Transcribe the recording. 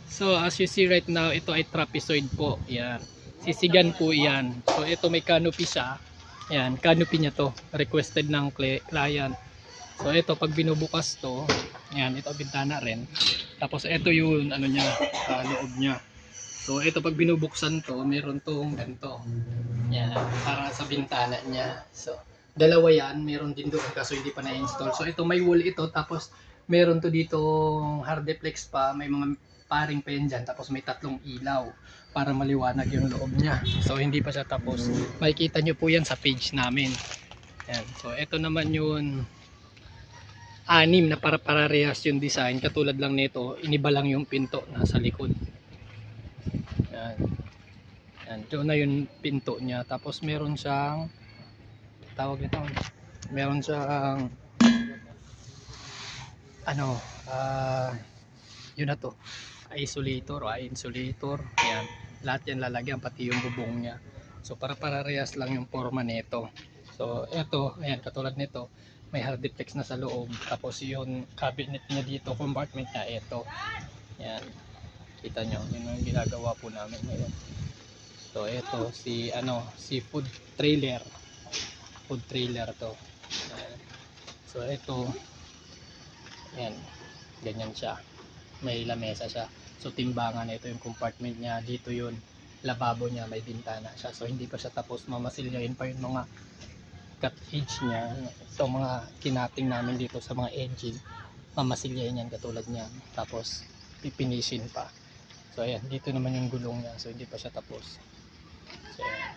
So as you see right now, ito ay trapezoid po. Yan. Sisigan po yan. So ito may canopy siya. Yan, canopy niya to. Requested ng client. So ito pag binubukas to, yan, ito bintana rin. Tapos ito yung ano niya, loob niya. So ito pag binubuksan to, meron tong ganito. Yan, para sa bintana niya. So dalawa yan, meron din doon kaso hindi pa na-install. So ito may wall ito, tapos meron to dito hardeplex pa, may mga paring pa yan dyan, tapos may tatlong ilaw para maliwanag yung loob niya. So hindi pa siya tapos. Makikita nyo po yan sa page namin. Yan. So ito naman yung anim na para-parehas yung design, katulad lang nito, iniba lang yung pinto nasa likod. Yan. Yan, doon na yung pinto niya. Tapos meron siyang tawag nito, meron siyang ano, yun na to, isolator o insulator. Yan, lahat yan lalagyan, pati yung bubong niya. So para parehas lang yung forma nito. So eto, ayan, katulad nito, may hardiplex na sa loob, tapos yung cabinet niya dito, compartment niya, eto. Yan, kita nyo, yun yung ginagawa po namin ngayon. So eto, si food trailer to. Ayan. So ito, ayan, ganyan siya, may lamesa siya. So timbangan, ito yung compartment niya, dito yun lababo niya, may bintana siya. So hindi pa siya tapos, mamasilyain pa yung mga cut edge niya. Ito mga kinating namin dito sa mga engine, mamasilyain yan katulad niyan, tapos pipinishin pa. So ayan, dito naman yung gulong niya, so hindi pa siya tapos. So ayan.